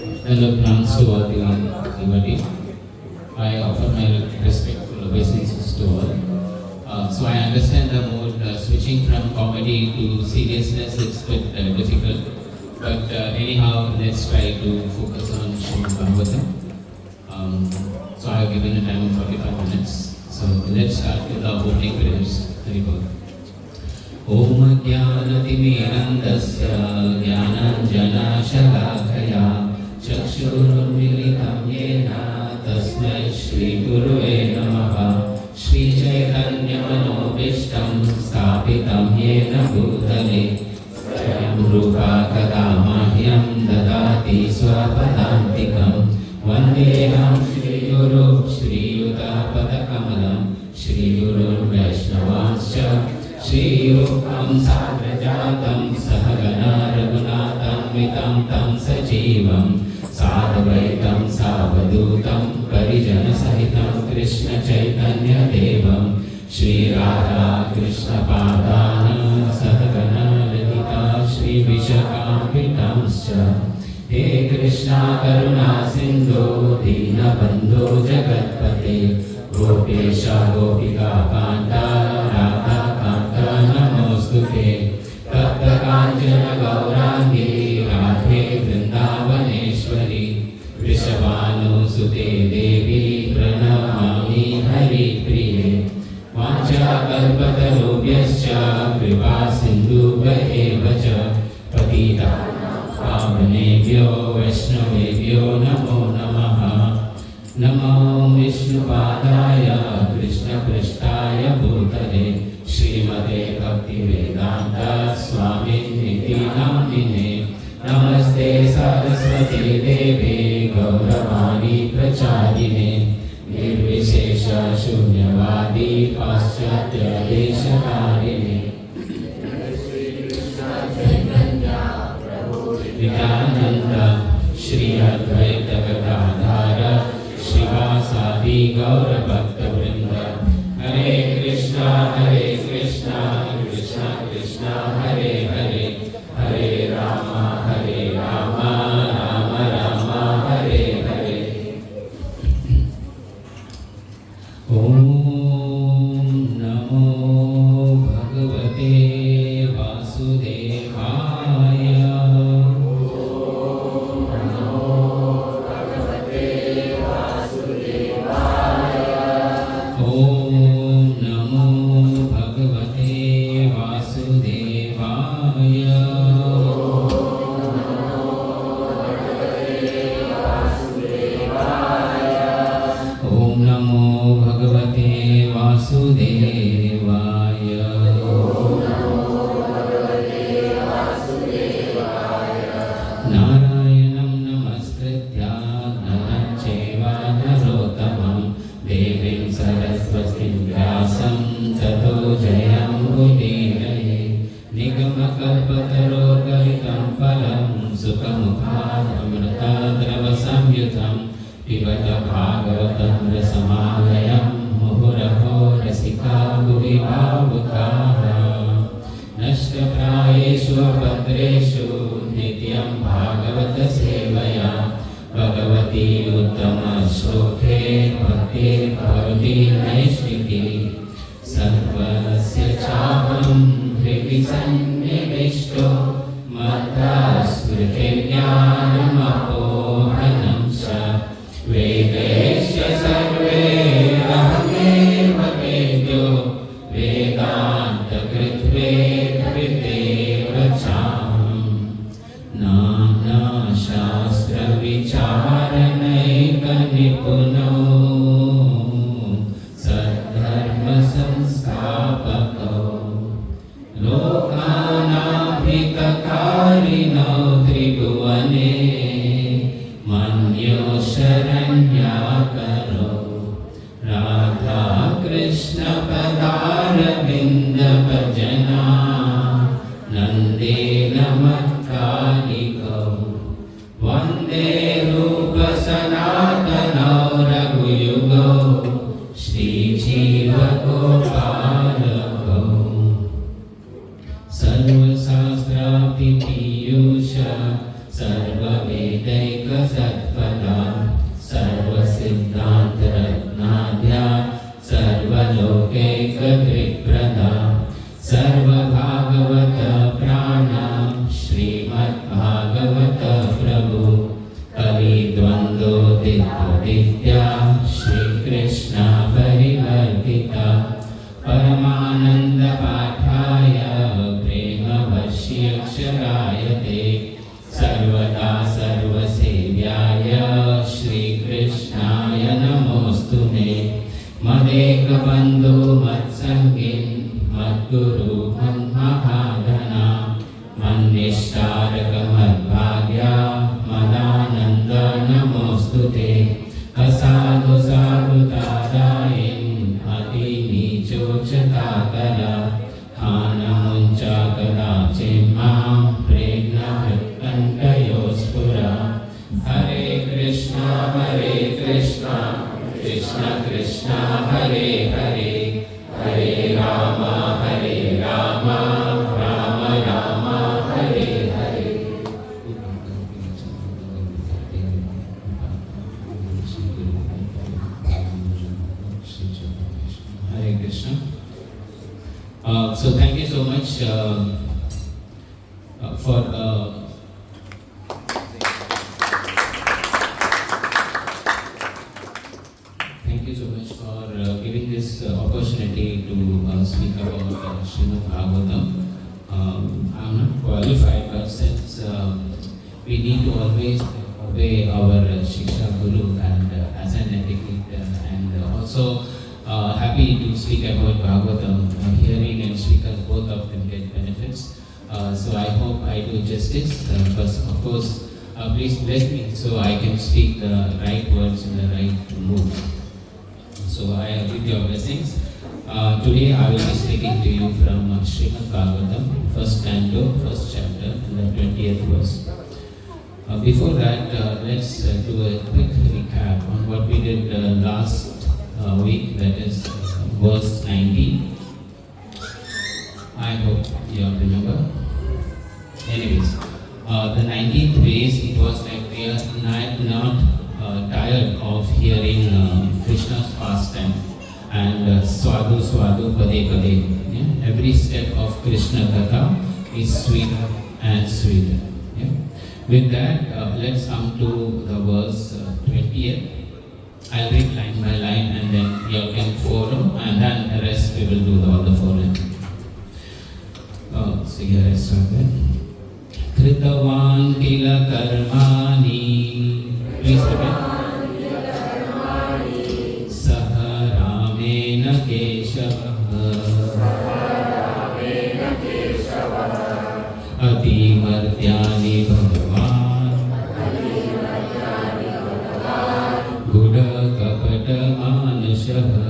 Hello, plants to all the devotees. I offer my respectful obeisances to all. So I understand the mood switching from comedy to seriousness is a bit difficult. But anyhow, let's try to focus on Srimad Bhagavatam. So I have given a time of 45 minutes. So let's start with the opening prayers. Hari Bol. Om Jnanatimirandasya Jnananjanashalakaya Chakshurunmilitam Yena Tasmai Shri Gurave Namaha Shri Chaitanya Manobishtam Sthapitam Yena Bhutale Swayam Rupa Kadamahyam Dadati Swapadantikam Vandeham Shri Guru Shri Yuta Padakamalam Shri Guru Vaishnavanscha Shri Rupam Sagrajatam Sahagana Raghunatam Vitam Tam Sajivam Sadvaitam Savadutam Parijana Sahitam Krishna Chaitanya Devam Shri Radha Krishna Padana Sahagana Radhika Shri Vishakam He Krishna Karuna Sindhu Dina Bandhu Jagatpate Gopesha Gopika Kanta Radha Kanta Namostute Tapta Kanchana Gaurangi Radhe Vrindavaneshwari Vrishabhanu Sute Devi Pranamami Hari Priye Vancha Kalpatarubhyascha Kripa Sindhu Vaevacha Patita Pavanebhyo Vaishnavebhyo Namo Namaha Namo Vishnupadaya Krishna Prishtaya Bhutale Srimate Bhaktivedanta Swami Niti Namine Namaste Saraswati Devi Gauravani Pracharine Nirvishesha Shunyavadi Paschatya Deshakarine Nityananda Shri Advaita Gadadhara Srivasadi Gaura Bhakta Vrinda Hare Krishna Krishna Krishna Hare Hare Hare Rama Rama Rama Hare Hare Om Namo Bhagavate Vasudevaya Sarva Vedaika सर्वसत्फला सर्वसिद्धान्तरत्नाढ्या सर्वलोकैकदृक्प्रदा सर्वभागवत प्राणा श्रीमद्भागवत प्रभु कलिद्वन्द्वोदित्या श्रीकृष्णा परिवर्तिता परमानन्दपाठाय प्रेमवश्यक्षराय ते सर्वदा सर्वसेव्याय श्रीकृष्णाय नमोऽस्तु मे मदेकबन्धो मत्सङ्गिन् मद्गुरु मन्महाधना मन्निष्ठारक मद्भाग्या मदानन्द नमोऽस्तु ते असाधु साधुतादायिन् अतिनीचोचताकरा हानमुञ्चा कदाचिन्मां प्रेम्णहृत्कण्ठयोस्फुरा हरे Krishna Krishna Krishna Hare Hare Hare Ram Ram Ram Hare Hare Hare Krishna. So thank you so much for thank you so much for giving this opportunity to speak about Srimad Bhagavatam. I'm not qualified, but since we need to always obey our Shiksha Guru and as an etiquette and also happy to speak about Bhagavatam. Hearing and speakers, both of them get benefits. So I hope I do justice. But of course, please bless me so I can speak the right words in the right mood. So I with your blessings. Today I will be speaking to you from Srimad Bhagavatam, first canto, first chapter, and the 20th verse. Before that, let's do a quick recap on what we did last week, that is verse 19. I hope you all remember. Anyways, the 19th verse, it was like we are not tired of hearing Krishna's pastime and Swadu Swadu Pade Pade. Yeah? Every step of Krishna Katha is sweeter and sweeter. Yeah? With that, let's come to the verse 20th. I'll read line by line and then you can follow, and then the rest we will do all the following. So here I start with Kritavan kila karmani. Please repeat. Saha Ramena Keshava Ati Martyani Bhagavan Guda Kapata Manushaha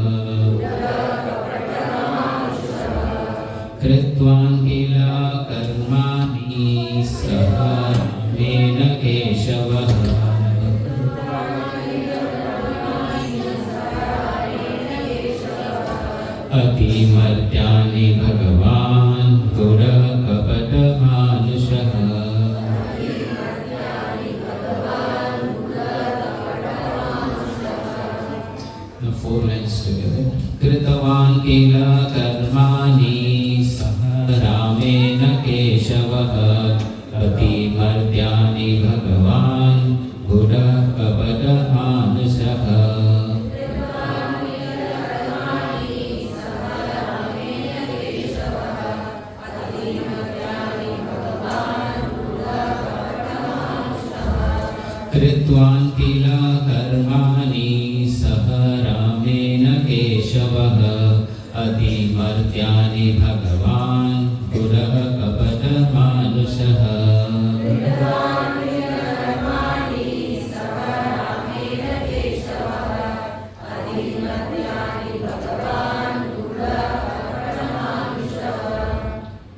Kritvan Kila Karmani Saha Ramena Keshava Ati Martyani Bhagavan Gura Kapata Manushaha. Now 4 lines together. Kritavan Kila Karmani Saha Ramena Keshavaha Ati Martyani Bhagavan Gura Kapata Manushaha. Kritvan kila karmani saha ramena keshavaha adi martyani bhagavan gurah kapata manushaha.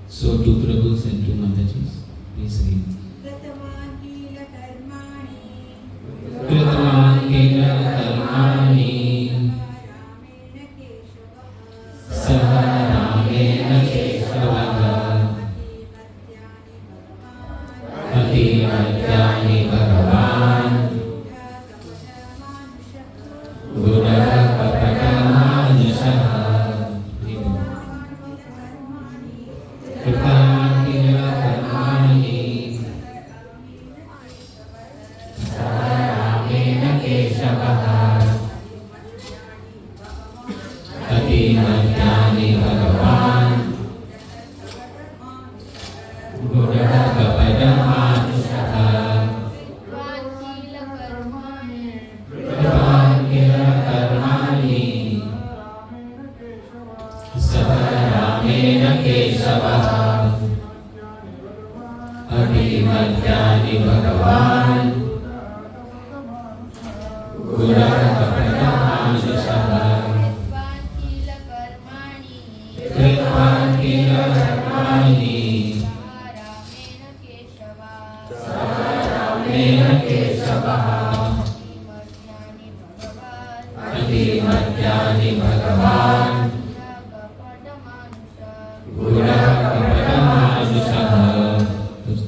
So two Prabhus and two Matajis, please read. Kritavan kila karmani saha ramena keshavaha ati martyani bhagavan केशवः अतिमज्ञानी भगवान् गुणः कपटमानुषः कृतवान् किल कर्माणि सः रामेण केशवः अतिमज्ञानी भगवान् गुणः कपटमानुषः कृतवान् किल कर्माणि रामेण केशवः अतिमज्ञानी भगवान् गुणः कपटमानुषः.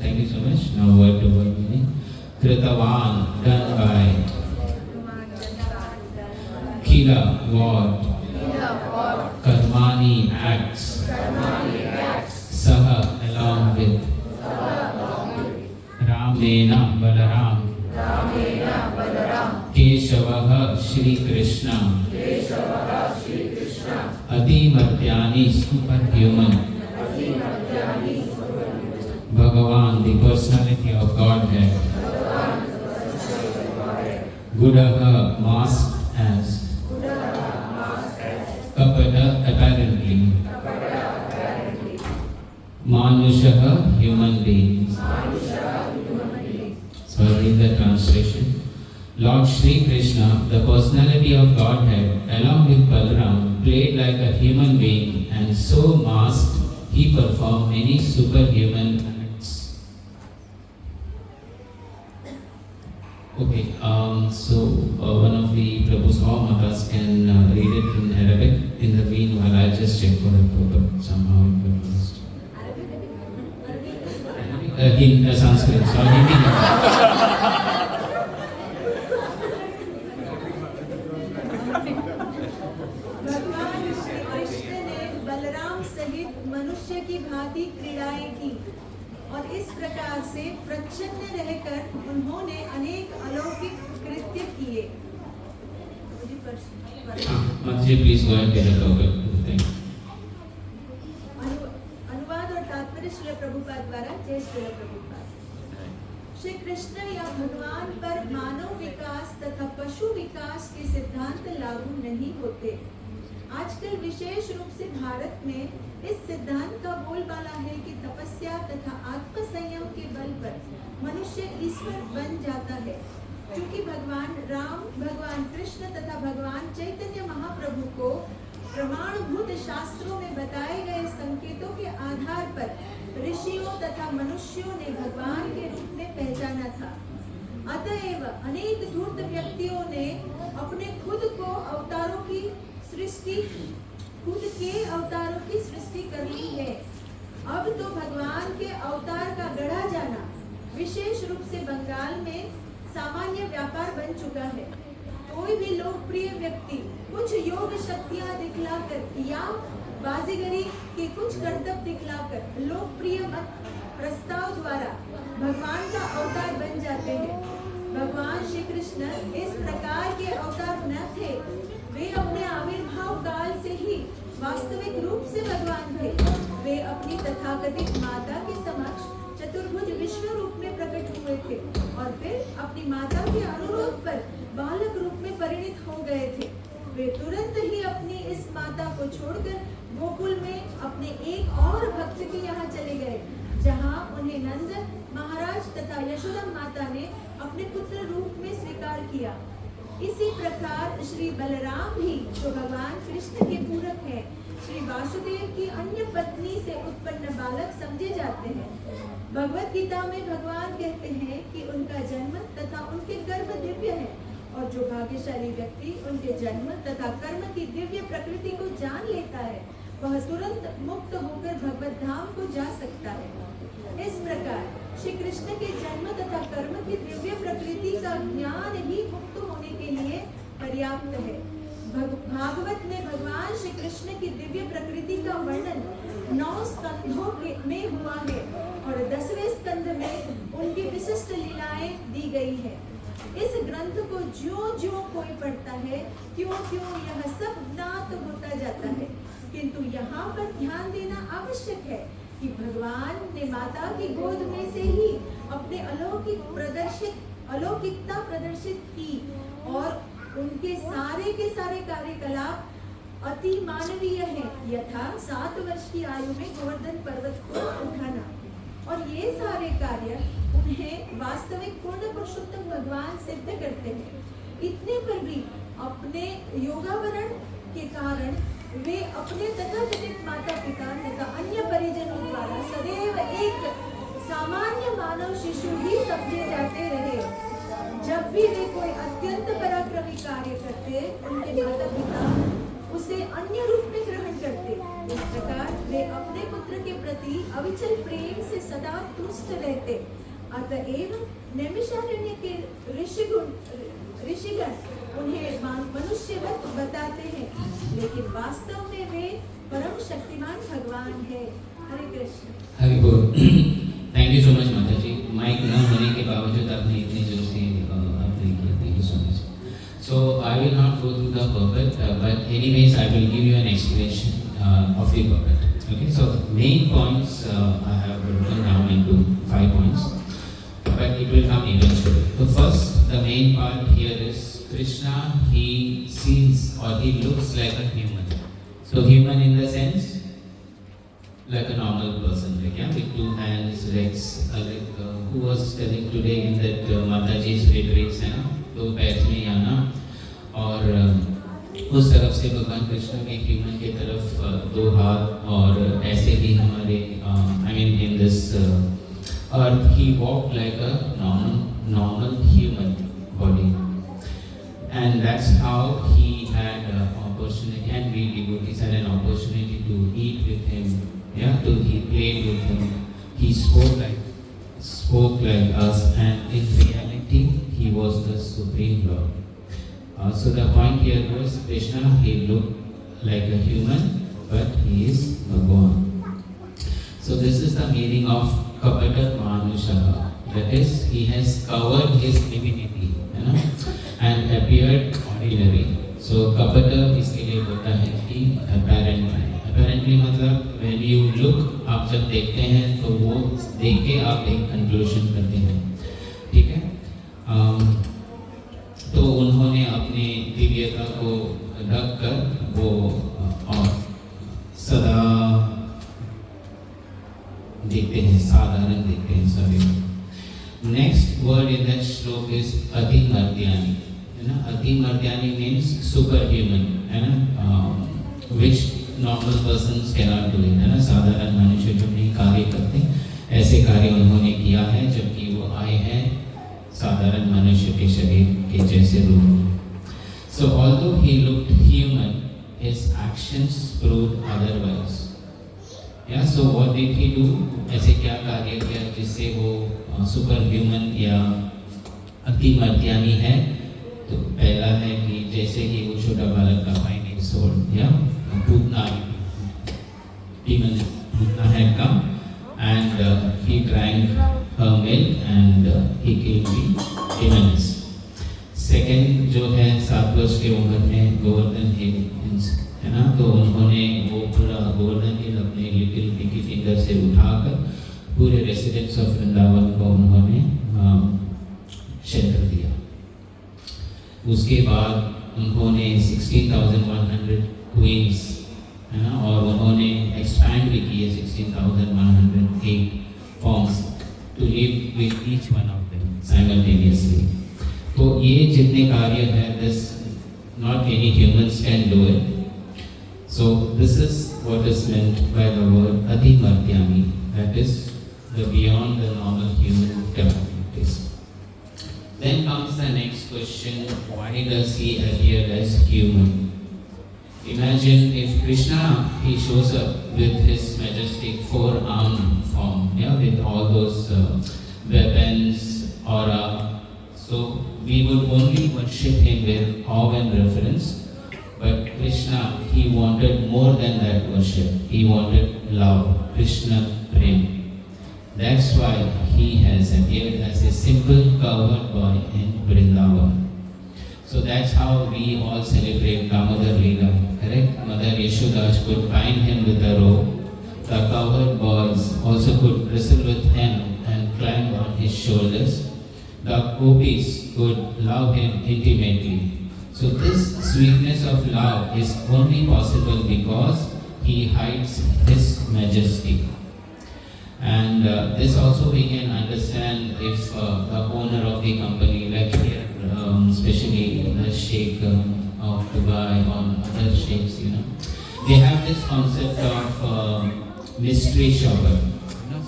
Thank you so much. Now word to word meaning. Kritavan, done by. Kila, what? Karmani, acts. Saha, along with. Ramena, Balaram. Keshavaha, Shri Krishna. Adimatyani, superhuman. Bhagavan, the personality of Godhead. Gudaha, masked as. Kapada, apparently. Manushaha, human beings. So I read the translation. Lord Shri Krishna, the personality of Godhead, along with Balaram, played like a human being, and so masked, he performed many superhuman acts. Okay, so one of the Prabhu's all matas can read it in Arabic. In the meanwhile, I'll just check for the proper somehow it will be lost. Sanskrit, so Hindi. भगवान श्री कृष्ण ने बलराम सहित मनुष्य की भांति क्रीड़ाएं की और इस प्रकार से प्रच्छन्न रहकर उन्होंने अनेक अलौकिक कृत्य किए. Manji, please go and get a topic. Thank you. अनुवाद और तात्पर्य श्री प्रभुपाद द्वारा. जय श्री प्रभुपाद. श्री कृष्ण या भगवान पर मानव विकास तथा पशु विकास के सिद्धांत लागू नहीं होते. आजकल विशेष रूप से भारत में इस सिद्धांत का बोलबाला है कि तपस्या तथा आत्म संयम के बल पर मनुष्य ईश्वर बन जाता है. क्योंकि भगवान राम, भगवान कृष्ण तथा भगवान चैतन्य महाप्रभु को प्रमाणभूत शास्त्रों में बताए गए संकेतों के आधार पर ऋषियों तथा मनुष्यों ने भगवान के रूप में पहचाना था. अतएव अनेक धूर्त व्यक्तियों ने अपने खुद के अवतारों की सृष्टि कर ली है. अब तो भगवान के अवतार का गढ़ा जाना विशेष रूप से बंगाल में सामान्य व्यापार बन चुका है. कोई भी लोकप्रिय व्यक्ति कुछ योग शक्तियां दिखलाकर या बाजीगरी के कुछ करतब दिखलाकर लोकप्रिय मत प्रस्ताव द्वारा भगवान का अवतार बन जाते हैं. भगवान श्री कृष्ण इस प्रकार के अवतार न थे. वे अपने आविर्भाव काल से ही वास्तविक रूप से भगवान थे. वे अपनी तथाकथित माता के समक्ष चतुर्भुज विश्व रूप में प्रकट हुए थे और फिर अपनी माता के अनुरोध पर बालक रूप में परिणित हो गए थे. वे तुरंत ही अपनी इस माता को छोड़कर गोकुल में अपने एक और भक्त के यहाँ चले गए, जहाँ उन्हें नंद महाराज तथा यशोदा माता ने अपने पुत्र रूप में स्वीकार किया. इसी प्रकार श्री बलराम भी, जो भगवान कृष्ण के पूरक हैं, श्री वासुदेव की अन्य पत्नी से उत्पन्न बालक समझे जाते हैं. भगवत गीता में भगवान कहते हैं कि उनका जन्म तथा उनके कर्म दिव्य है और जो भाग्यशाली व्यक्ति उनके जन्म तथा कर्म की दिव्य प्रकृति को जान लेता है वह तुरंत मुक्त होकर भगवत धाम को जा सकता है. इस प्रकार श्री कृष्ण के जन्म तथा कर्म की दिव्य प्रकृति का ज्ञान ही मुक्त होने के लिए पर्याप्त है. भागवत में भगवान श्री कृष्ण की दिव्य प्रकृति का वर्णन 9 स्कंधों में हुआ है और 10वें स्कंध में उनकी विशिष्ट लीलाएं दी गई है. इस ग्रंथ को ज्यों-ज्यों कोई पढ़ता है, त्यों-त्यों यह सब ज्ञात होता जाता है। किंतु यहाँ पर ध्यान देना आवश्यक है कि भगवान ने माता की गोद में से ही अपने अलौकिकता प्रदर्शित की और उनके सारे के सारे कार्यकलाप अति मानवीय हैं। यथा 7 वर्ष की आयु में गोवर्धन पर्वत को उठाना, और ये सारे कार्य उन्हें वास्तविक पूर्ण पुरुषोत्तम भगवान सिद्ध करते हैं। इतने पर भी अपने योगावरण के कारण वे अपने तथाकथित माता पिता तथा अन्य परिजनों द्वारा सदैव एक सामान्य मानव शिशु ही समझे जाते रहे। जब भी वे कोई अत्यंत पराक्रमी कार्य करते, उनके माता पिता उसे अन्य रूप में ग्रहण करते। इस प्रकार वे अपने पुत्र के प्रति अविचल प्रेम से सदा तुष्ट रहते। अतएव नैमिषारण्य के ऋषिगण उन्हें मनुष्यवत बताते हैं, लेकिन वास्तव में वे परम शक्तिमान भगवान है। हरे कृष्ण। हरि बोल। थैंक यू सो मच माता जी। माइक न होने के बावजूद आपने इतनी जोर से आपने किया। Thank you so much. So I will not go through the puppet, but anyways I will give you an explanation of the puppet. Okay, so main points I have written down into 5 points, but it will come eventually. So first, the main part here is Krishna. He seems or he looks like a human. So human in the sense like a normal person, like yeah, with 2 hands, legs. Who was telling today in that Mataji's retreats, है ना, 2 पैर में आना, और उस तरफ से भगवान कृष्ण के ह्यूमन की तरफ 2 हाथ, और ऐसे ही हमारे I mean in this earth he walked like a normal human body, and that's how he had opportunity, and we devotees had an opportunity to eat with him, yeah, he played with him, he spoke like us, and in reality he was the supreme Lord. So the point here was Krishna, he looked like a human, but he is Bhagwan. So this is the meaning of Kapata Manushaha. That is, he has covered his divinity, you know, and appeared ordinary. So Kapata इसके लिए होता है कि apparently मतलब when you look, आप जब देखते हैं तो वो देख के आप एक conclusion करते हैं, ठीक है। तो उन्होंने अपनी दिव्यता को ढक कर वो सदा देखते हैं, साधारण देखते हैं सभी। नेक्स्ट वर्ड इन दैट श्लोक इज अतिमर्त्यानि, है ना। अतिमर्त्यानि मीन्स सुपर ह्यूमन, है ना, विच normal persons cannot do it, है ना। साधारण मनुष्य जो नहीं कार्य करते, ऐसे कार्य उन्होंने किया है, जबकि वो आए हैं साधारण मनुष्य के शरीर के जैसे रूप में। So although he looked human, his actions proved otherwise. Yeah, so what did he do? ऐसे क्या कार्य किया जिससे वो सुपर ह्यूमन या अतिमर्त्यानी है? तो पहला है कि जैसे ही वो छोटा बालक का 5 years old, या भूतना had come, and he drank her milk and he killed the demons. Second जो है 7 वर्ष के उम्र में गोवर्धन हिल, है ना, तो उन्होंने वो पूरा गोवर्धन हिल अपने लिटिल पिकी फिंगर से उठाकर पूरे रेसिडेंट्स ऑफ वृंदावन को उन्होंने शेल्टर दिया। उसके बाद उन्होंने 16,100 क्वींस, है ना, और उन्होंने एक्सपैंड भी किए 16,108 forms to live with each one of them simultaneously. तो ये जितने कार्य हैं, this not any humans can do it. So this is what is meant by the word Atimartyami, that is the beyond the normal human capabilities. Then comes the next question: why does he appear as human? Imagine if Krishna, he shows up with his majestic 4-armed form, yeah, with all those weapons, aura. So we would only worship him with awe and reverence. But Krishna, he wanted more than that worship. He wanted love, Krishna Prem. That's why he has appeared as a simple cowherd boy in Vrindavan. that's how we all celebrate Damodar Leela, correct? Mother Yashoda could bind him with a rope. The cowherd boys also could wrestle with him and climb on his shoulders. The gopis could love him intimately. So this sweetness of love is only possible because he hides his majesty. And this also we can understand if the owner of the company, like here, especially the Sheikh of Dubai or other sheikhs, they have this concept of mystery shopper.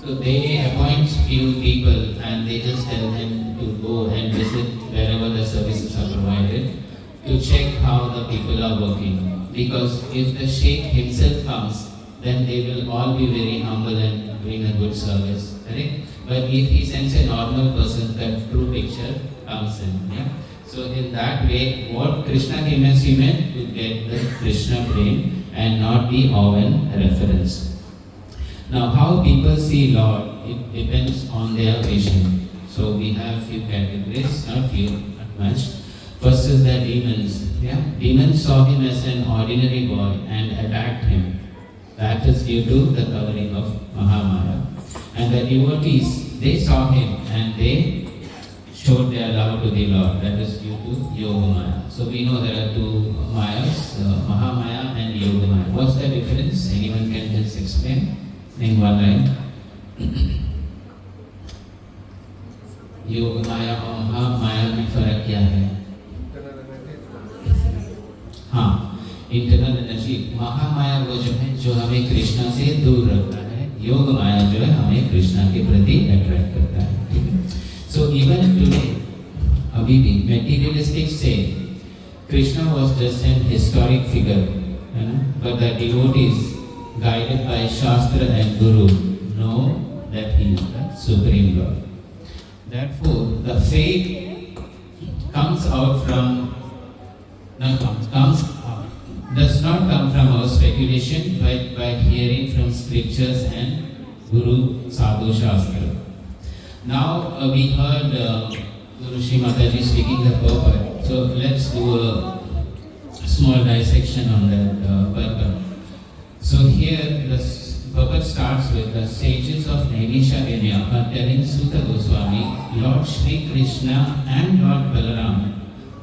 So they appoint few people and they just tell them to go and visit wherever the services are provided to check how the people are working. Because if the Sheikh himself comes, then they will all be very humble and doing a good service. Correct? But if he sends a normal person, the true picture comes in. Yeah? So in that way, what Krishna came as he meant to get the Krishna brain and not the Owen reference. Now, how people see Lord, it depends on their vision. So we have few categories, not few, not much. First is the demons. Yeah? Demons saw him as an ordinary boy and attacked him. That is due to the covering of Mahamaya. And the devotees, they saw him and they showed their love to the Lord. That is due to Yogamaya. So we know there are two Mayas, Mahamaya and Yogamaya. What's the difference? Anyone can just explain in one line? Yogamaya और Mahamaya में फर्क क्या है? हाँ, internal energy. Mahamaya वो जो हमें कृष्णा से दूर रखता है, योग माया जो है हमें कृष्णा के प्रति अट्रैक्ट करता है। सो इवन टुडे, अभी भी materialistic say Krishna was just an historic figure, but the devotees guided by Shastra and Guru know that he is the Supreme Lord. Therefore, the faith comes out from does not come from our speculation, but by hearing from scriptures and Guru Sadhu Shastra. Now we heard Guru Shri Mataji speaking the purport. So let's do a small dissection on that purport. So here the purport starts with the sages of Naimisharanya are telling Suta Goswami, Lord Shri Krishna and Lord Balaram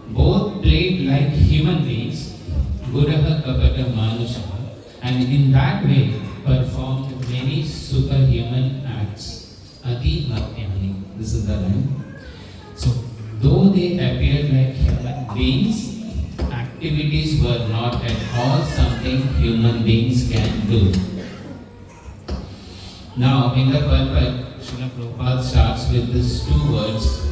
both played like human beings, Guraha Kapata Manusha, and in that way performed many superhuman acts. Ati Bhaktyani. This is the line. So, though they appeared like human beings, activities were not at all something human beings can do. Now, in the purport, Srila Prabhupada starts with these two words,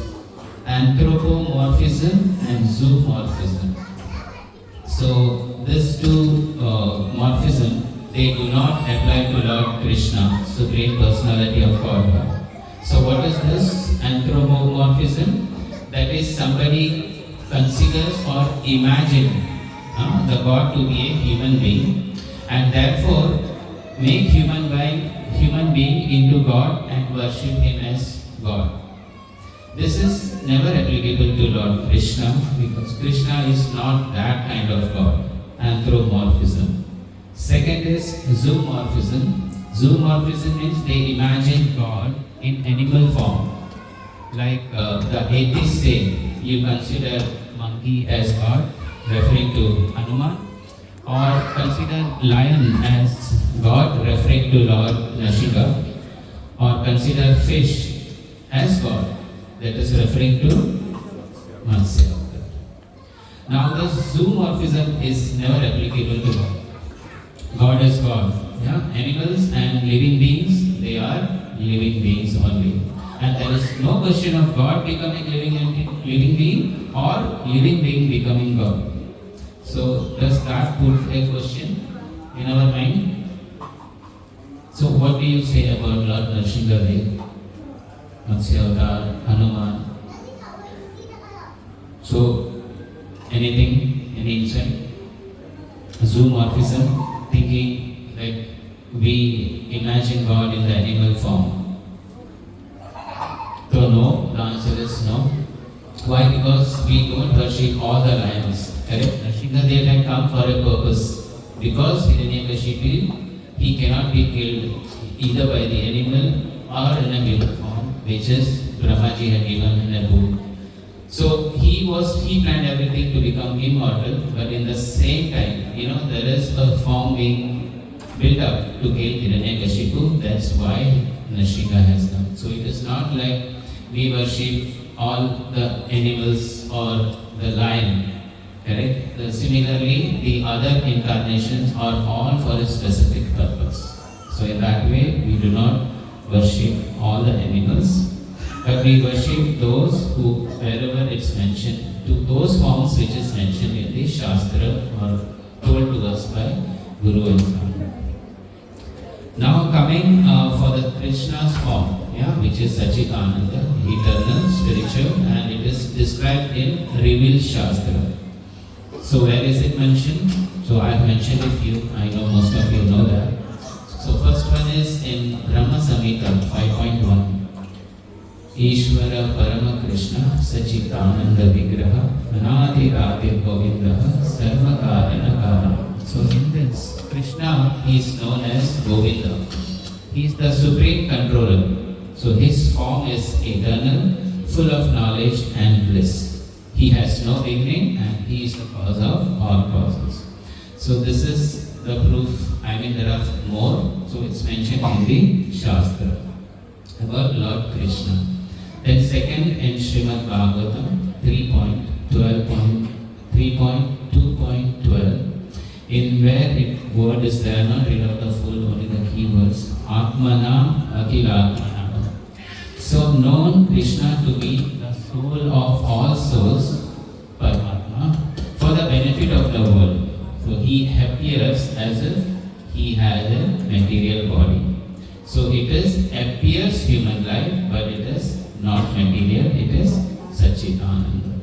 anthropomorphism and zoomorphism. So these two morphism, they do not apply to Lord Krishna, Supreme Personality of Godhead. So what is this anthropomorphism? That is somebody considers or imagines the God to be a human being and therefore make human being into God and worship him as God. This is never applicable to Lord Krishna because Krishna is not that kind of God. Anthropomorphism. Second is zoomorphism. Zoomorphism means they imagine God in animal form. Like the atheists say, you consider monkey as God, referring to Hanuman, or consider lion as God, referring to Lord Nashika, or consider fish as God, that is referring to oneself. Now the zoomorphism is never applicable to God. God is God. Yeah? Animals and living beings, they are living beings only. And there is no question of God becoming living being or living being becoming God. So does that put a question in our mind? So what do you say about Lord Nrsimhadev, Matsya Avatar, Hanuman? So anything, any insight? Zoomorphism, thinking that we imagine God in the animal form. So no, the answer is no. Why? because we don't worship all the lions. Correct? Nrsimhadev had come for a purpose. Because Hiranyakashipu, he cannot be killed either by the animal or in a human form, which is Brahmaji had given in a book. So he planned everything to become immortal, but in the same time, there is a form being built up to kill Hiranyakashipu. That's why Nrsimha has come. So it is not like we worship all the animals or the lion. Correct? Similarly, the other incarnations are all for a specific purpose. So in that way, we do not worship all the animals, but we worship those who, wherever it's mentioned, to those forms which is mentioned in the Shastra or told to us by Guru and Father. Now coming for the Krishna's form, which is Sachidananda, eternal, spiritual, and it is described in revealed Shastra. So where is it mentioned? So I have mentioned a few, I know most of you know that. So first one is in Brahma Samhita 5.1. Ishvara Parama Krishna Sachidananda Vigraha Anadi Adi Govindaha Sarva Karana Karana. So in this, Krishna is known as Govinda. He is the supreme controller. So his form is eternal, full of knowledge and bliss. He has no beginning and he is the cause of all causes. So this is the proof. There are more. So it's mentioned in the Shastra about Lord Krishna. Then second in Srimad Bhagavatam 3.2.12, in where word is there, not read out the full, only the key words. Atmanam Akilatmanam. So known Krishna to be the soul of all souls, Paramatma, for the benefit of the world. So he appears as if he has a material body. So it appears human life, but it is not material, it is Sachidananda.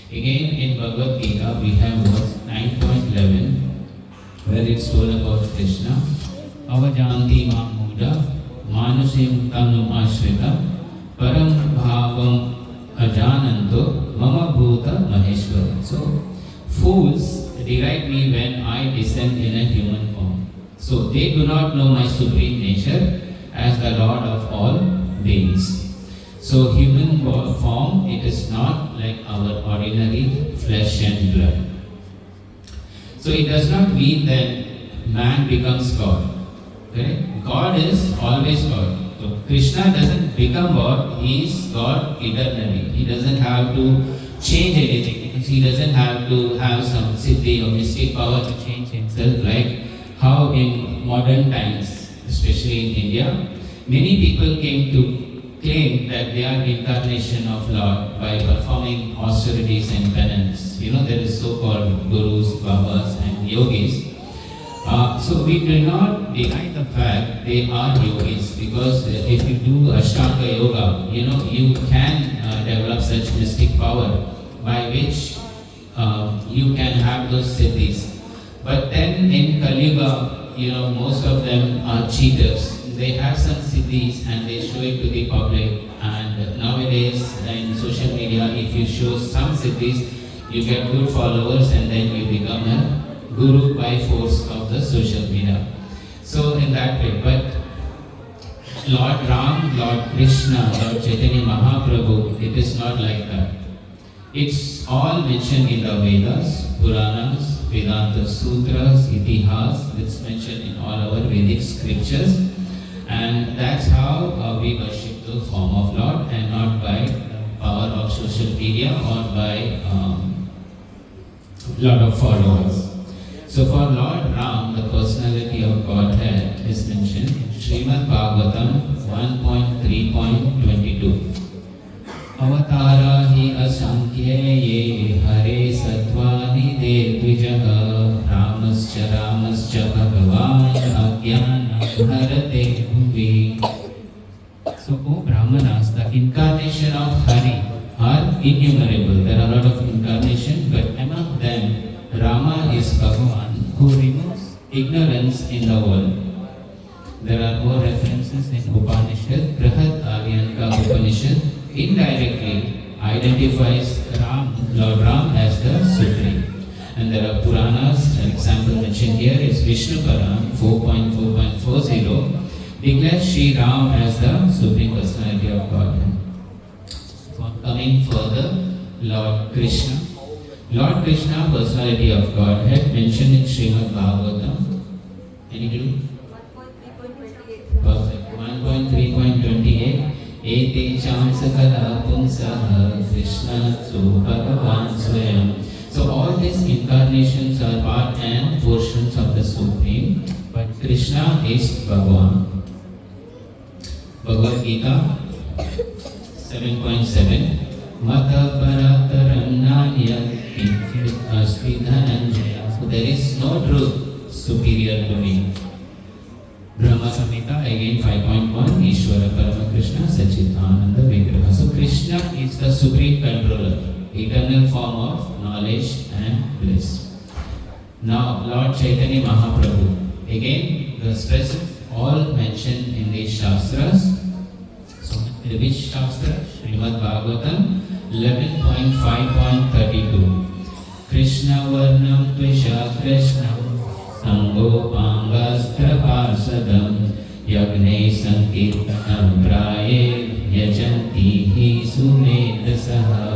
Again in Bhagavad Gita we have verse 9.11 where it's told about Krishna. Avajanti ma muda manusim tanum ashrita param bhavam ajananto mama bhuta maheshwara. So fools deride me when I descend in a human form. So they do not know my supreme nature as the Lord of all beings. So human form, it is not like our ordinary flesh and blood. So it does not mean that man becomes God. Okay? God is always God. So Krishna doesn't become God, he is God eternally. He doesn't have to change anything. He doesn't have to have some siddhi or mystic power to change himself, like how in modern times, especially in India, many people came to claim that they are incarnation of Lord by performing austerities and penance. There is so-called gurus, babas and yogis. So we do not deny the fact they are yogis, because if you do Ashtanga Yoga, you can develop such mystic power by which you can have those siddhis. But then in Kali Yuga, most of them are cheaters. They have some siddhis and they show it to the public. And nowadays in social media, if you show some siddhis, you get good followers and then you become a guru by force of the social media. So in that way, but Lord Ram, Lord Krishna, Lord Chaitanya Mahaprabhu, it is not like that. It's all mentioned in the Vedas, Puranas, Vedanta Sutras, Itihas. It's mentioned in all our Vedic scriptures. And that's how we worship the form of Lord, and not by the power of social media or by lot of followers. So for Lord Ram, the personality of Godhead is mentioned in Srimad Bhagavatam 1.3.22. Avatara hi asankhye hare sattvani devvijaha ramascha bhagavan ajnana harate bhuvi. So, O Brahmanas, the incarnation of Hari are innumerable. There are a lot of incarnations, but among them, Rama is Bhagavan who removes ignorance in the world. There are more references in Upanishad. Brihad Aryanka Upanishad indirectly identifies Lord Ram as the Supreme. And there are Puranas, an example mentioned here is Vishnu Puran 4.4.40 declares Sri Ram as the Supreme Personality of Godhead. Coming further, Lord Krishna. Lord Krishna, Personality of Godhead, mentioned in Srimad Bhagavatam. Any clue? 1.3.28. Perfect. 1.3.28. Ete cham sakala punsaha Krishna su Bhagavan swayam. So all these incarnations are part and portions of the Supreme, but Krishna is Bhagavan. Bhagavad Gita 7.7. Mata parataram nanya kinchit asti dhananjaya. So there is no truth superior to me. Brahma Samhita again 5.1. Ishvara Parama Krishna Sachitananda Vigraha. So Krishna is the supreme controller, eternal form of knowledge and bliss. Now Lord Chaitanya Mahaprabhu, again the stress all mentioned in these Shastras. So which Shastra? Srimad Bhagavatam 11.5.32. Krishna Varnam Tvisha Krishna Sango Pangastra Parsadam Yagne Sankirtanam Praye Yajanti Hi Sumedasaha.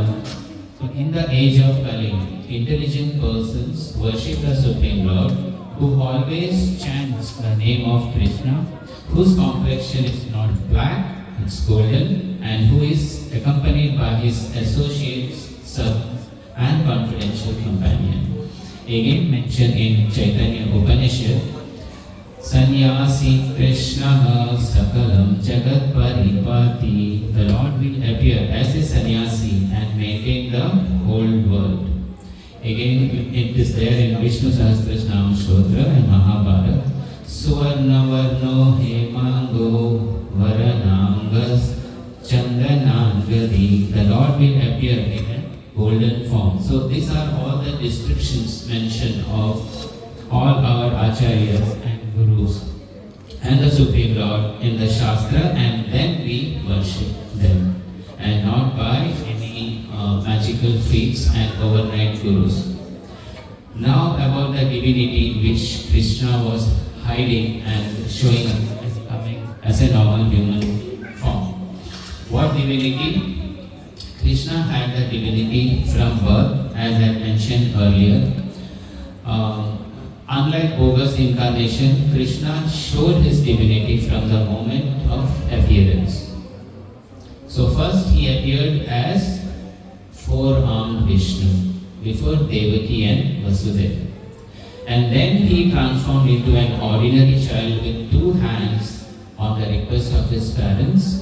So in the age of Kali, intelligent persons worship the Supreme Lord, who always chants the name of Krishna, whose complexion is not black, it's golden, and who is accompanied by his associates, servants, and confidential companion. Again mentioned in Chaitanya Upanishad, Sannyasi Krishna Sakalam Jagat Paripati. The Lord will appear as a sannyasi and maintain the whole world. Again, it is there in Vishnu Sahasranama Stotra and Mahabharata. Suvarna Varno Hemango Varanangas Chandanangadi. The Lord will appear in a golden form. So these are all the descriptions mentioned of all our acharyas and gurus and the Supreme Lord in the Shastra, and then we worship them, and not by any magical feats and overnight gurus. Now about the divinity which Krishna was hiding and showing as coming as a normal human form. What divinity? Krishna had the divinity from birth, as I mentioned earlier. Unlike bogus incarnation, Krishna showed his divinity from the moment of appearance. So first he appeared as four-armed Vishnu before Devaki and Vasudeva. And then he transformed into an ordinary child with two hands on the request of his parents,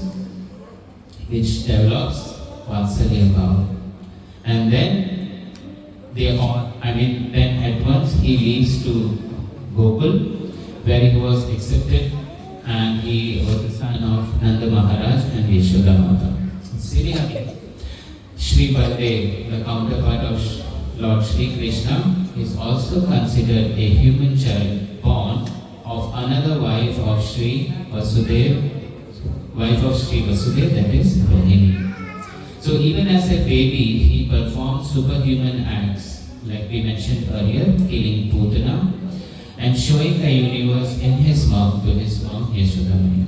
which develops Vatsalya Bhava. And then then at once he leaves to Gokul, where he was accepted, and he was the son of Nanda Maharaj and Yashoda Mata. Similarly, Sri Baladev, the counterpart of Lord Sri Krishna, is also considered a human child born of another wife of Sri Vasudeva, that is Rohini. So even as a baby, he performed superhuman acts, like we mentioned earlier, killing Putana and showing the universe in his mouth to his mom Yashoda Maya.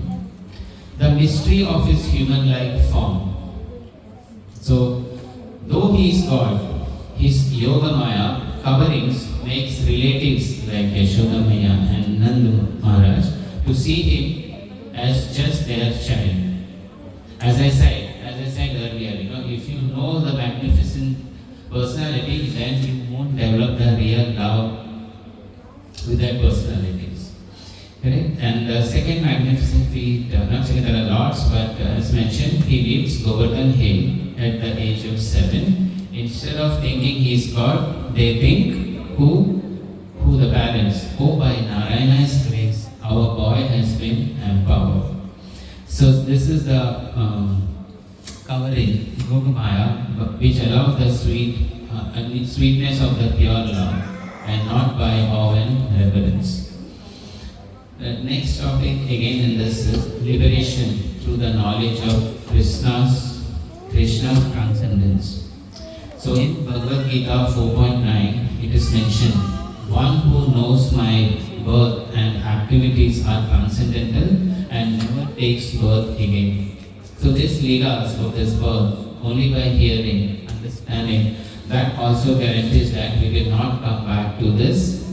The mystery of his human-like form. So, though he is God, his Yoga Maya coverings makes relatives like Yashoda Maya and Nanda Maharaj to see him as just their child. As I said earlier, if you know the magnificent personality, then you won't develop the real love with that personalities. Correct? And the second magnificent feat, not saying there are lots, but as mentioned, he leaves Govardhan Hill at the age of 7. Instead of thinking he is God, they think who the parents. Oh, by Narayana's grace, our boy has been empowered. So this is the covering Yogamaya, which allows the sweetness of the pure love, and not by awe and reverence. The next topic again in this is liberation through the knowledge of Krishna's transcendence. So in Bhagavad Gita 4.9, it is mentioned, one who knows my birth and activities are transcendental and never takes birth again. So this leelas of this birth, only by hearing, understanding, that also guarantees that we will not come back to this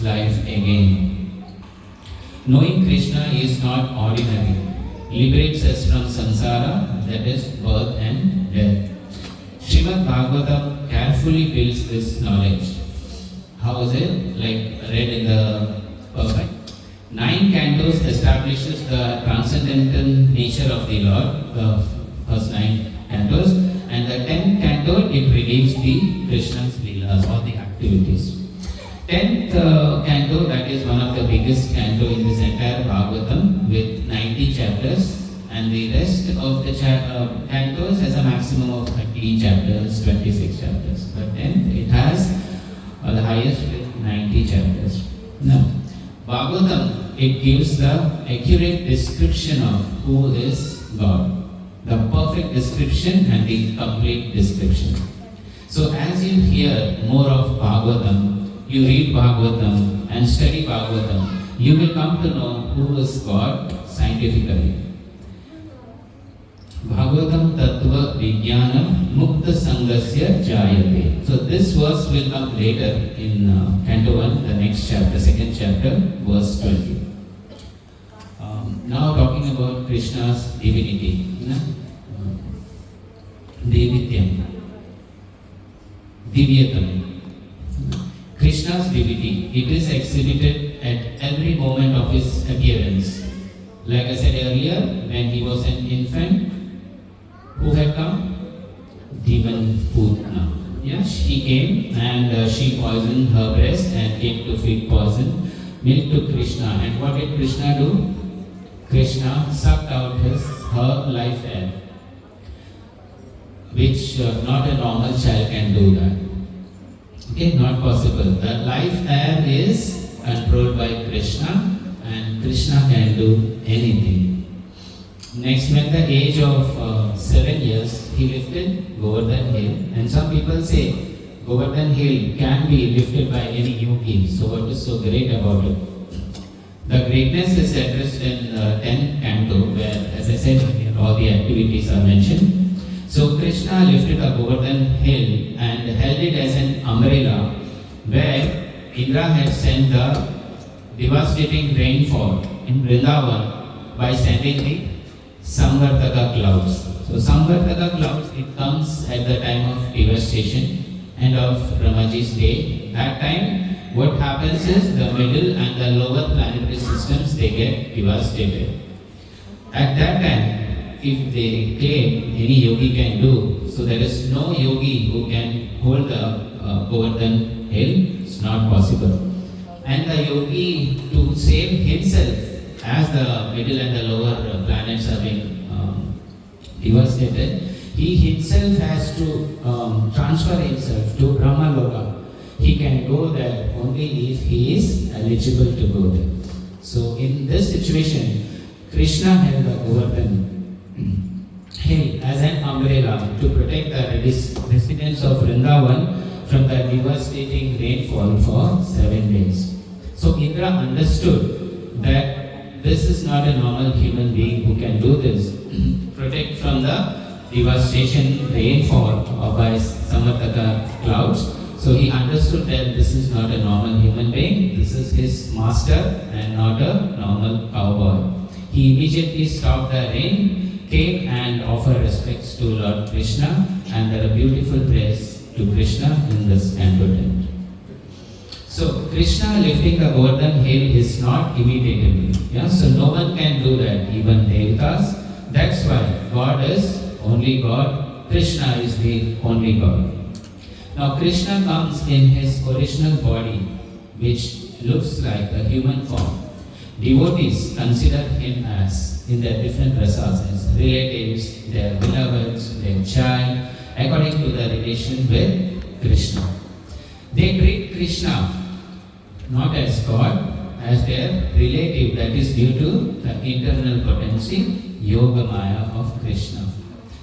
life again. Knowing Krishna is not ordinary, liberates us from samsara, that is birth and death. Srimad Bhagavatam carefully builds this knowledge. How is it? Like read in the perfect. 9 cantos establishes the transcendental nature of the Lord, the first 9 cantos, and the 10th canto it relieves the Krishna's leelas, all the activities. 10th canto, that is one of the biggest canto in this entire Bhagavatam with 90 chapters, and the rest of the cantos has a maximum of 30 chapters, 26 chapters. But 10th it has the highest with 90 chapters. Now, Bhagavatam, it gives the accurate description of who is God. The perfect description and the complete description. So as you hear more of Bhagavatam, you read Bhagavatam and study Bhagavatam, you will come to know who is God scientifically. Bhagavatam Tattva Vijnanam Mukta Sangasya Jayate. So this verse will come later in Canto 1, the next chapter, second chapter, verse 20. Now talking about Krishna's divinity. Devityam. Divyatam. Krishna's divinity, it is exhibited at every moment of his appearance. Like I said earlier, when he was an infant, who had come? Demon Putna. Yeah, she came and she poisoned her breast and came to feed poison milk to Krishna. And what did Krishna do? Krishna sucked out her life air, which not a normal child can do that. Okay, not possible. The life air is controlled by Krishna, and Krishna can do anything. Next, when the age of 7 years, he lifted Govardhan Hill, and some people say Govardhan Hill can be lifted by any yogi. So what is so great about it? The greatness is addressed in 10th canto, where, as I said, all the activities are mentioned. So Krishna lifted a Govardhan Hill and held it as an umbrella, where Indra had sent the devastating rainfall in Vrindavan by sending the Samvartaka clouds. So Samvartaka clouds, it comes at the time of devastation, end of Brahmaji's day. That time, what happens is the middle and the lower planetary systems, they get devastated. At that time, if they claim any yogi can do, so there is no yogi who can hold the Govardhan Hill, it's not possible. And the yogi, to save himself, as the middle and the lower planets are being devastated, he himself has to transfer himself to Brahmaloka. He can go there only if he is eligible to go there. So in this situation, Krishna held the Govardhan Hill as an umbrella to protect the residents of Vrindavan from the devastating rainfall for 7 days. So Indra understood that this is not a normal human being who can do this, protect from the devastation rainfall by Samvartaka clouds. So he understood that this is not a normal human being, this is his master and not a normal cowboy. He immediately stopped the rain, came and offered respects to Lord Krishna, and there are beautiful prayers to Krishna in this canto 10. So Krishna lifting the Govardhan Hill is not imitated. Yeah? So no one can do that, even Devatas. That's why God is only God, Krishna is the only God. Now Krishna comes in his original body, which looks like a human form. Devotees consider him as, in their different rasas, as relatives, their beloveds, their child, according to the relation with Krishna. They treat Krishna not as God, as their relative, that is due to the internal potency, Yoga Maya of Krishna.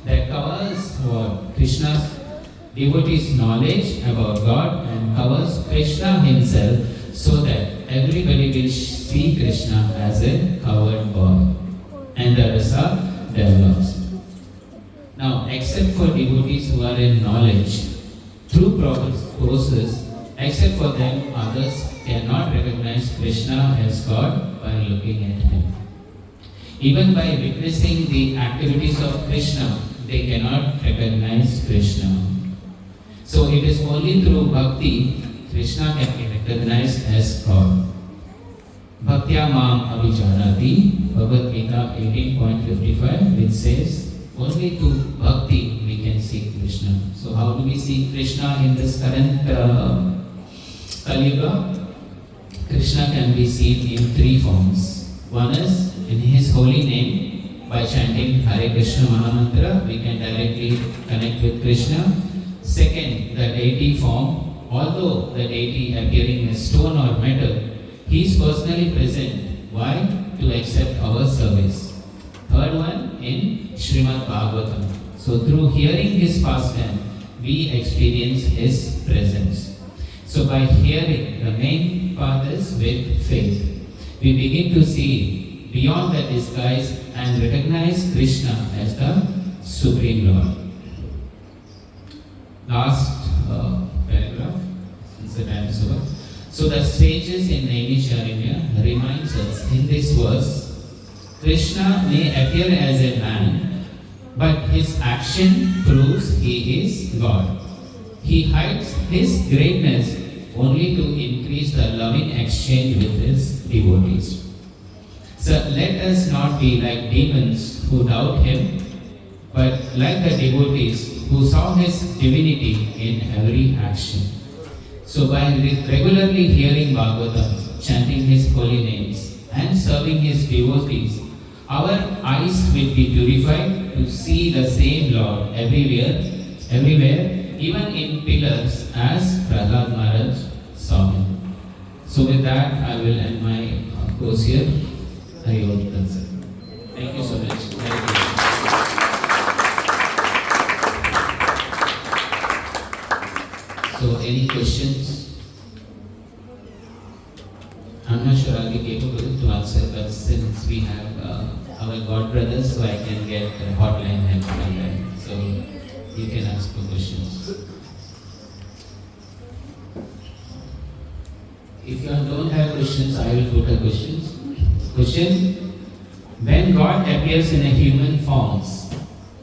That covers what? Krishna's devotees' knowledge about God and covers Krishna himself so that everybody will see Krishna as a covered boy. And the rasa develops. Now, except for devotees who are in knowledge, through process, except for them, others cannot recognize Krishna as God by looking at him. Even by witnessing the activities of Krishna, they cannot recognize Krishna. So it is only through bhakti Krishna can be recognized as God. Bhaktya mam abhijanati, Bhagavad Gita 18.55, which says, only through bhakti we can see Krishna. So how do we see Krishna in this current Kali Yuga? Krishna can be seen in three forms. One is in his holy name, by chanting Hare Krishna Mahamantra, we can directly connect with Krishna. Second, the deity form, although the deity appearing as stone or metal, he is personally present. Why? To accept our service. Third one, in Srimad Bhagavatam. So through hearing his pastime, we experience his presence. So by hearing, the main path is with faith. We begin to see beyond the disguise and recognize Krishna as the Supreme Lord. Last paragraph, since the time is over. So the sages in Naimisharanya reminds us in this verse, Krishna may appear as a man, but his action proves he is God. He hides his greatness only to increase the loving exchange with his devotees. So let us not be like demons who doubt him, but like the devotees who saw his divinity in every action. So by regularly hearing Bhagavatam, chanting his holy names, and serving his devotees, our eyes will be purified to see the same Lord everywhere, even in pillars as Prahlad Maharaj saw him. So with that, I will end my course here. Hari Om Tat Sat. Thank you so much. So any questions? I'm not sure I'll be capable to answer, but since we have our God brothers, so I can get a hotline help from them. So you can ask for questions. If you don't have questions, I will put a question. Question: when God appears in a human form,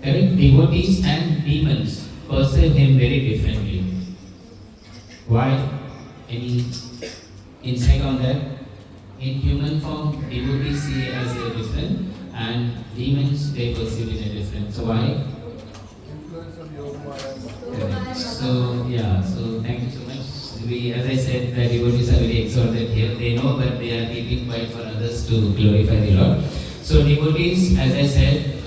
correct? Devotees and demons perceive him very differently. Why? Any insight on that? In human form, devotees see as a different, and demons they perceive in a different. So why? Correct. So yeah. So thank you so much. We, as I said, the devotees are very exalted here. They know, but they are keeping quiet for others to glorify the Lord. So devotees, as I said,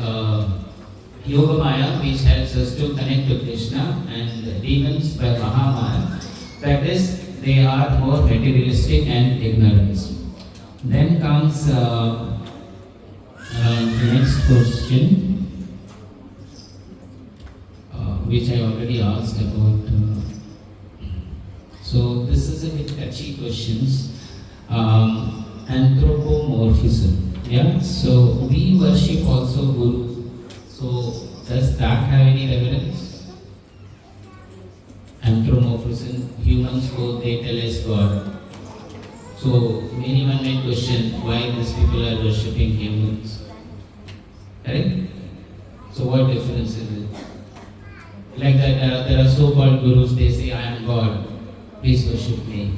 Yoga Maya, which helps us to connect to Krishna, and demons by Mahamaya. That is, they are more materialistic and ignorant. Then comes the next question, which I already asked about. So this is a bit touchy questions. Anthropomorphism. Yeah. So we worship also Guru. So does that have any relevance? Anthropomorphism. Humans go, they tell us God. So anyone may question why these people are worshipping humans. Correct? So what difference is it? Like that there are so-called gurus, they say I am God, please worship me.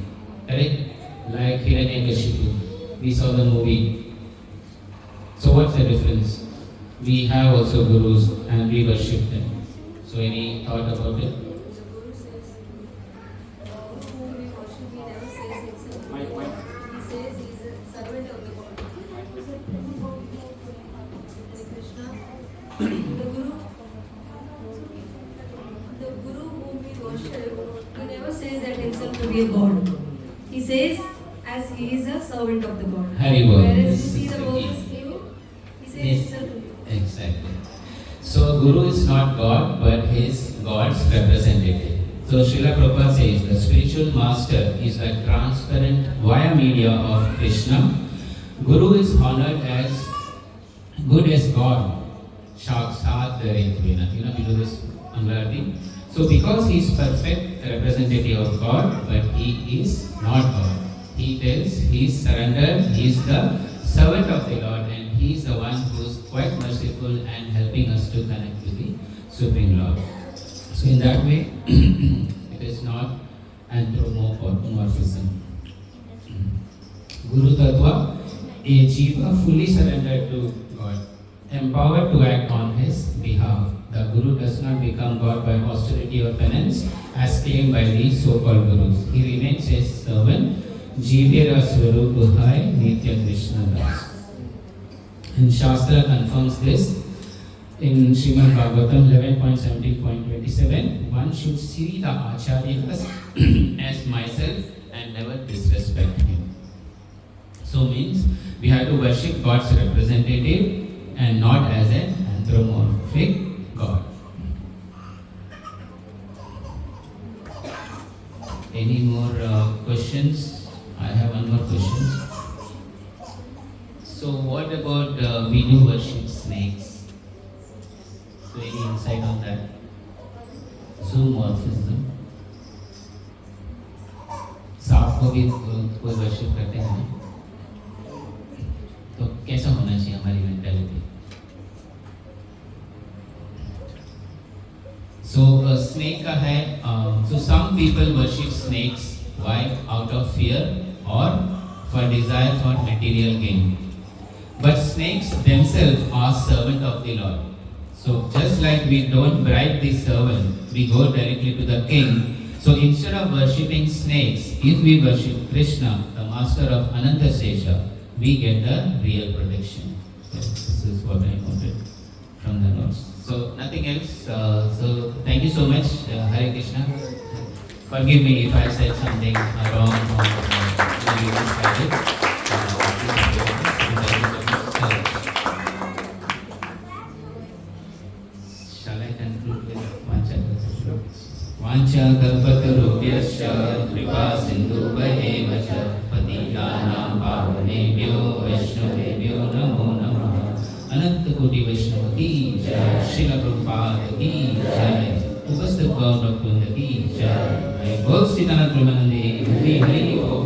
Correct? Like Hiranyakashipu, we saw the movie. So what's the difference? We have also gurus and we worship them. So any thought about it? To be a God. He says as he is a servant of the God. Hari Bol. Whereas you see the Moses came, he says Yes. himself to be. Exactly. So Guru is not God, but he is God's representative. So Srila Prabhupada says the spiritual master is the transparent via media of Krishna. Guru is honored as good as God. Shakshat Dharendrina. You know, we do this Angardi. So because he is perfect representative of God, but he is not God. He tells he is surrendered, he is the servant of the Lord, and he is the one who is quite merciful and helping us to connect to the Supreme Lord. So in that way, it is not anthropomorphism. Guru Tattva, a jiva fully surrendered to God, empowered to act on his behalf. The Guru does not become God by austerity or penance, as claimed by the so-called Gurus. He remains a servant, Jivya Swarup Hai Nitya Krishna Das. And Shastra confirms this in Srimad Bhagavatam 11.17.27. One should see the Acharyas as myself and never disrespect him. So means we have to worship God's representative and not as an anthropomorphic God. Any more questions? I have one more question. So what about we do worship snakes? So any insight on that? Zoomorphism. सांप को भी कोई worship करते हैं, तो कैसा होना चाहिए हमारी मेंटालिटी? So snake का है, so some people worship snakes. Why? Out of fear or for desire for material gain. But snakes themselves are servant of the Lord. So just like we don't bribe the servant, we go directly to the king. So instead of worshipping snakes, if we worship Krishna, the master of Ananta Sesha, we get the real protection. So this is what I wanted from the notes. So nothing else. So thank you so much, Hare Krishna. Forgive me if I said something wrong or you misguided. Shall I conclude with Vancha Kalpataru? Vancha Kalpatarubhyascha Kripa Sindhubhayeva cha Patitanam Pavanebhyo Vaishnavebhyo Namo Namah. Ananta Koti Vaishnava ki jai, Srila Prabhupada ki jai, उपस्थित गौर भक्तवृंद की जय। बोल सीतानाथ ब्रह्मानंद हरि हरि बोल।